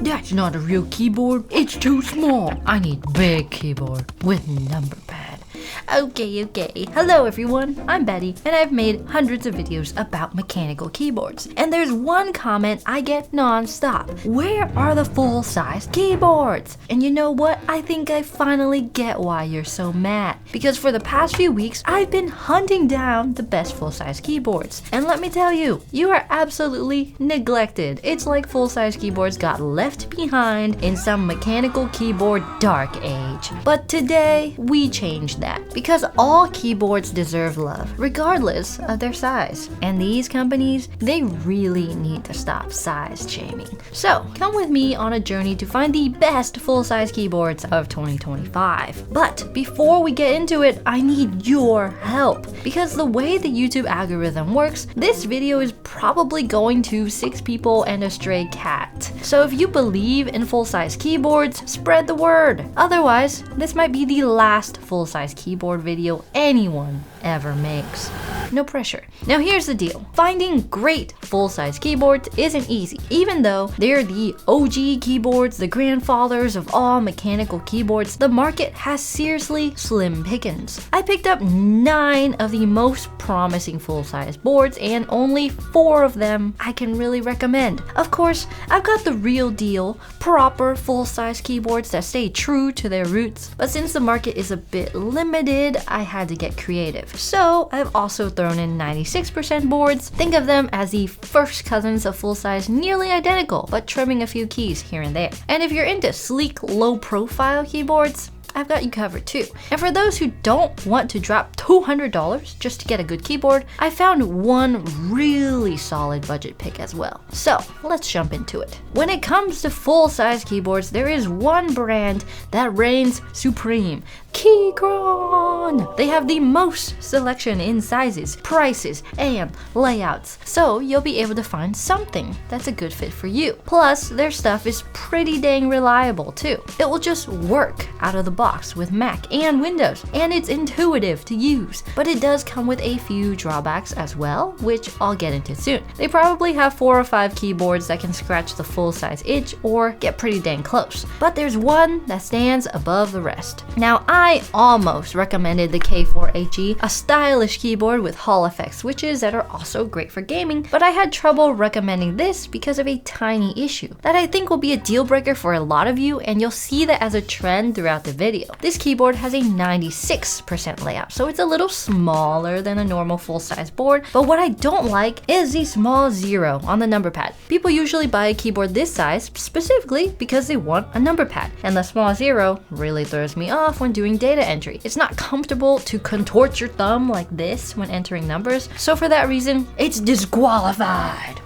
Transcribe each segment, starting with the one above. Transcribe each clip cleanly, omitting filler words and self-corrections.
That's not a real keyboard. It's too small. I need big keyboard with Numpad. Okay. Hello everyone, I'm Betty, and I've made hundreds of videos about mechanical keyboards. And there's one comment I get non-stop. Where are the full-size keyboards? And you know what? I think I finally get why you're so mad. Because for the past few weeks, I've been hunting down the best full-size keyboards. And let me tell you, you are absolutely neglected. It's like full-size keyboards got left behind in some mechanical keyboard dark age. But today, we changed that. Because all keyboards deserve love, regardless of their size. And these companies, they really need to stop size shaming. So, come with me on a journey to find the best full-size keyboards of 2025. But before we get into it, I need your help. Because the way the YouTube algorithm works, this video is probably going to 6 people and a stray cat. So if you believe in full-size keyboards, spread the word. Otherwise, this might be the last full-size keyboard video anyone ever makes. No pressure. Now here's the deal. Finding great full-size keyboards isn't easy, even though they're the OG keyboards, the grandfathers of all mechanical keyboards. The market has seriously slim pickings. I picked up 9 of the most promising full-size boards, and only 4 of them I can really recommend. Of course, I've got the real deal, proper full-size keyboards that stay true to their roots, but since the market is a bit limited, I had to get creative. So I've also thrown in 96% boards. Think of them as the first cousins of full-size, nearly identical, but trimming a few keys here and there. And if you're into sleek, low-profile keyboards, I've got you covered too. And for those who don't want to drop $200 just to get a good keyboard, I found one really solid budget pick as well. So let's jump into it. When it comes to full-size keyboards, there is one brand that reigns supreme. Keychron! They have the most selection in sizes, prices, and layouts, so you'll be able to find something that's a good fit for you. Plus, their stuff is pretty dang reliable too. It will just work out of the box with Mac and Windows, and it's intuitive to use. But it does come with a few drawbacks as well, which I'll get into soon. They probably have 4 or 5 keyboards that can scratch the full-size itch or get pretty dang close. But there's one that stands above the rest. Now, I almost recommended the K4HE, a stylish keyboard with Hall effect switches that are also great for gaming, but I had trouble recommending this because of a tiny issue that I think will be a deal breaker for a lot of you, and you'll see that as a trend throughout the video. This keyboard has a 96% layout, so it's a little smaller than a normal full-size board, but what I don't like is the small 0 on the number pad. People usually buy a keyboard this size specifically because they want a number pad, and the small 0 really throws me off when doing data entry. It's not comfortable to contort your thumb like this when entering numbers, so for that reason, it's disqualified.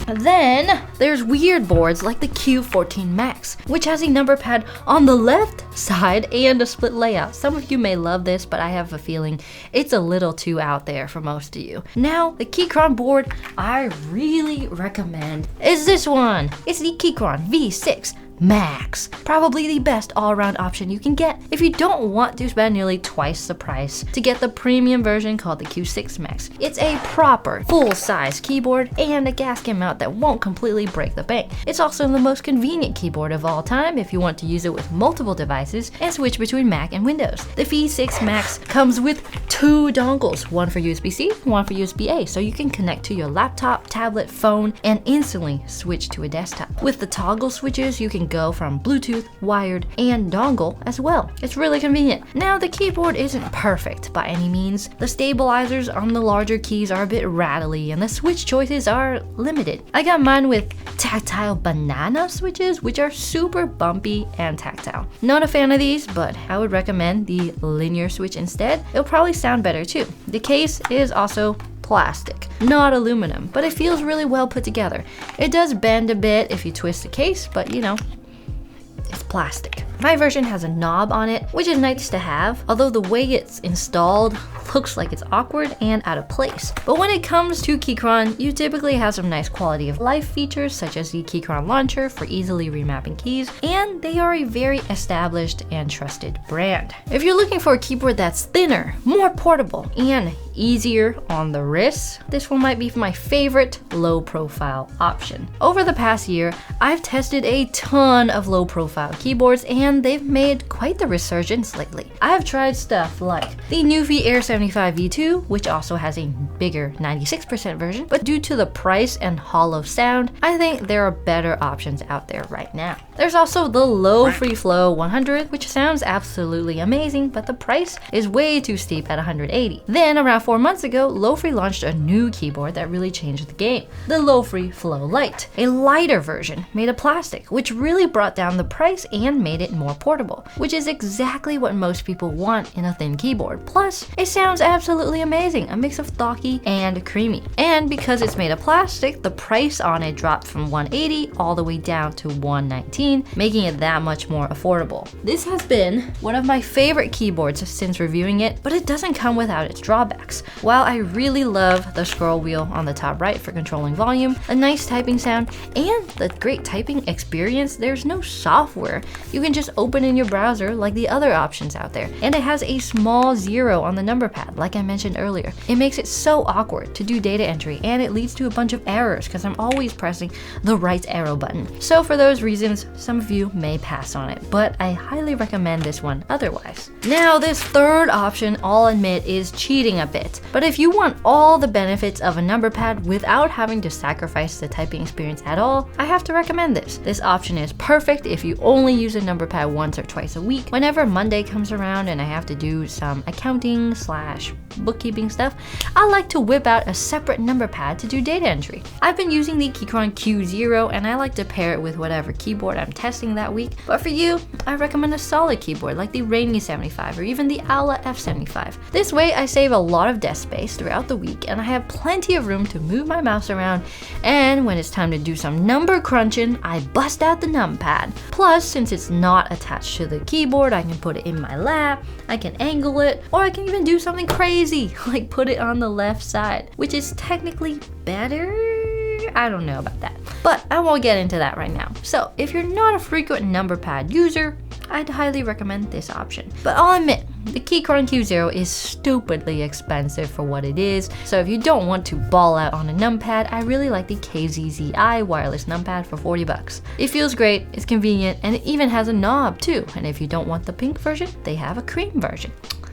Then there's weird boards like the Q14 Max, which has a number pad on the left side and a split layout. Some of you may love this, but I have a feeling it's a little too out there for most of you. Now, the Keychron board I really recommend is this one. It's the Keychron V6 Max, probably the best all-around option you can get if you don't want to spend nearly twice the price to get the premium version called the Q6 Max. It's a proper full-size keyboard and a gasket mount that won't completely break the bank. It's also the most convenient keyboard of all time if you want to use it with multiple devices and switch between Mac and Windows. The V6 Max comes with 2 dongles, one for USB-C, one for USB-A, so you can connect to your laptop, tablet, phone, and instantly switch to a desktop. With the toggle switches, you can go from Bluetooth, wired, and dongle as well. It's really convenient. Now, the keyboard isn't perfect by any means. The stabilizers on the larger keys are a bit rattly, and the switch choices are limited. I got mine with tactile banana switches, which are super bumpy and tactile. Not a fan of these, but I would recommend the linear switch instead. It'll probably sound better too. The case is also plastic, not aluminum, but it feels really well put together. It does bend a bit if you twist the case, but you know, it's plastic. My version has a knob on it, which is nice to have, although the way it's installed looks like it's awkward and out of place. But when it comes to Keychron, you typically have some nice quality of life features such as the Keychron launcher for easily remapping keys, and they are a very established and trusted brand. If you're looking for a keyboard that's thinner, more portable, and easier on the wrist, this one might be my favorite low profile option. Over the past year, I've tested a ton of low profile keyboards and they've made quite the resurgence lately. I have tried stuff like the Numpad Air 75 V2, which also has a bigger 96% version, but due to the price and hollow sound, I think there are better options out there right now. There's also the low free flow 100, which sounds absolutely amazing, but the price is way too steep at 180. Then around 4 months ago, Lo-Free launched a new keyboard that really changed the game, the Lo-Free Flow Lite, a lighter version made of plastic, which really brought down the price and made it more portable, which is exactly what most people want in a thin keyboard. Plus, it sounds absolutely amazing, a mix of thocky and creamy. And because it's made of plastic, the price on it dropped from 180 all the way down to 119, making it that much more affordable. This has been one of my favorite keyboards since reviewing it, but it doesn't come without its drawbacks. While I really love the scroll wheel on the top right for controlling volume, a nice typing sound, and the great typing experience, there's no software. You can just open in your browser like the other options out there. And it has a small 0 on the number pad, like I mentioned earlier. It makes it so awkward to do data entry, and it leads to a bunch of errors because I'm always pressing the right arrow button. So for those reasons, some of you may pass on it, but I highly recommend this one otherwise. Now, this third option, I'll admit, is cheating a bit. But if you want all the benefits of a number pad without having to sacrifice the typing experience at all, I have to recommend this. This option is perfect if you only use a number pad once or twice a week. Whenever Monday comes around and I have to do some accounting / bookkeeping stuff, I like to whip out a separate number pad to do data entry. I've been using the Keychron Q0 and I like to pair it with whatever keyboard I'm testing that week. But for you, I recommend a solid keyboard like the Rainy 75 or even the Aula F75. This way I save a lot of desk space throughout the week and I have plenty of room to move my mouse around, and when it's time to do some number crunching, I bust out the Numpad. Plus, since it's not attached to the keyboard, I can put it in my lap, I can angle it, or I can even do something crazy like put it on the left side, which is technically better. I don't know about that, but I won't get into that right now. So if you're not a frequent number pad user, I'd highly recommend this option. But I'll admit, the Keychron Q0 is stupidly expensive for what it is, so if you don't want to ball out on a numpad, I really like the KZZI wireless numpad for 40 bucks. It feels great, it's convenient, and it even has a knob too, and if you don't want the pink version, they have a cream version.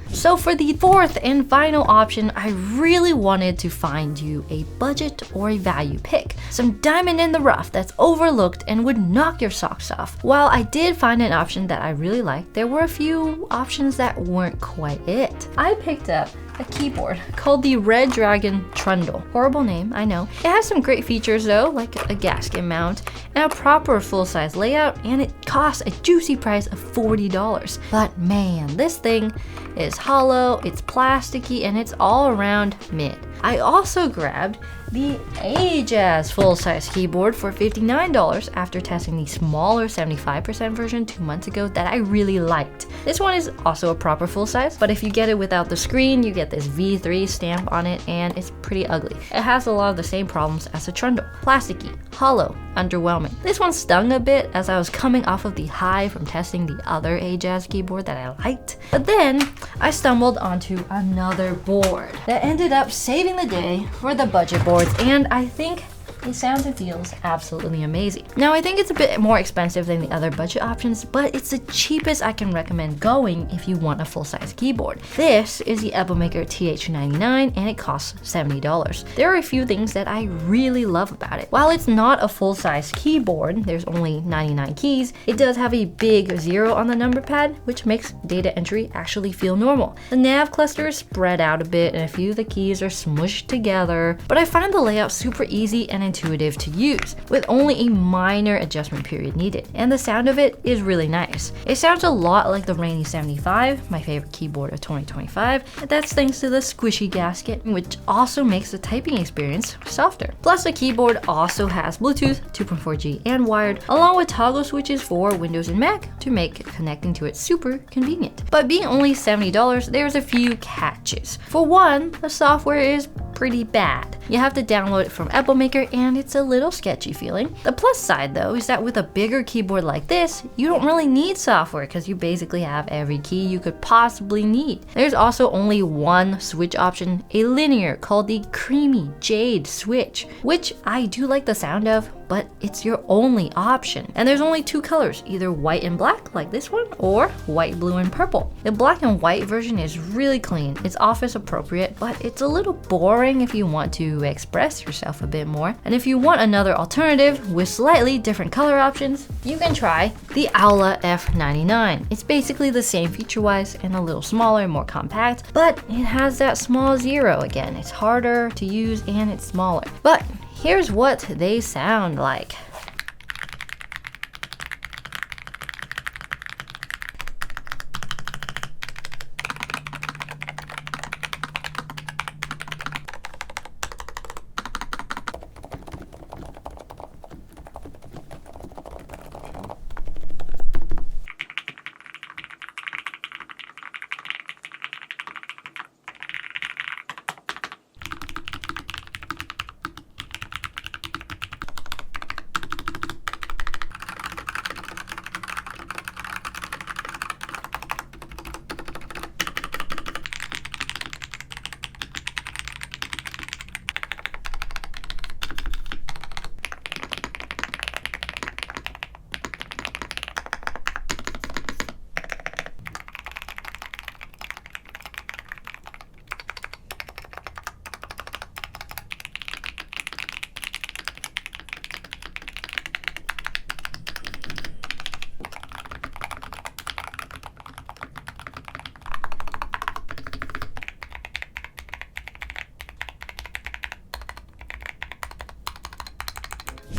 So for the fourth and final option, I really wanted to find you a budget or a value pick. Some diamond in the rough that's overlooked and would knock your socks off. While I did find an option that I really liked, there were a few options that weren't quite it. I picked up a keyboard called the Red Dragon Trundle. Horrible name, I know. It has some great features though, like a gasket mount and a proper full-size layout, and it costs a juicy price of $40. But man, this thing is hollow, it's plasticky, and it's all around mid. I also grabbed the Ajaz full-size keyboard for $59 after testing the smaller 75% version 2 months ago that I really liked. This one is also a proper full-size, but if you get it without the screen, you get this V3 stamp on it, and it's pretty ugly. It has a lot of the same problems as a Trundle. Plasticky, hollow, underwhelming. This one stung a bit as I was coming off of the high from testing the other Ajaz keyboard that I liked. But then I stumbled onto another board that ended up saving the day for the budget boards, and I think it sounds and feels absolutely amazing. Now, I think it's a bit more expensive than the other budget options, but it's the cheapest I can recommend going if you want a full-size keyboard. This is the Applemaker TH99 and it costs $70. There are a few things that I really love about it. While it's not a full-size keyboard, there's only 99 keys, it does have a big 0 on the number pad, which makes data entry actually feel normal. The nav cluster is spread out a bit and a few of the keys are smushed together, but I find the layout super easy and intuitive to use, with only a minor adjustment period needed, and the sound of it is really nice. It sounds a lot like the Rainy 75, my favorite keyboard of 2025, and that's thanks to the squishy gasket, which also makes the typing experience softer. Plus, the keyboard also has Bluetooth, 2.4G, and wired, along with toggle switches for Windows and Mac to make connecting to it super convenient. But being only $70, there's a few catches. For one, the software is pretty bad. You have to download it from Apple Maker and it's a little sketchy feeling. The plus side though is that with a bigger keyboard like this, you don't really need software because you basically have every key you could possibly need. There's also only one switch option, a linear called the Creamy Jade switch, which I do like the sound of, but it's your only option. And there's only two colors, either white and black like this one, or white, blue, and purple. The black and white version is really clean. It's office appropriate, but it's a little boring if you want to express yourself a bit more. And if you want another alternative with slightly different color options, you can try the Aula F99. It's basically the same feature-wise and a little smaller and more compact, but it has that small zero again. It's harder to use and it's smaller. But here's what they sound like.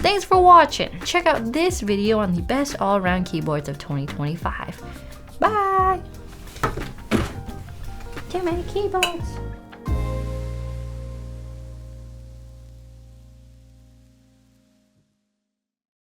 Thanks for watching. Check out this video on the best all-around keyboards of 2025. Bye! Too many keyboards.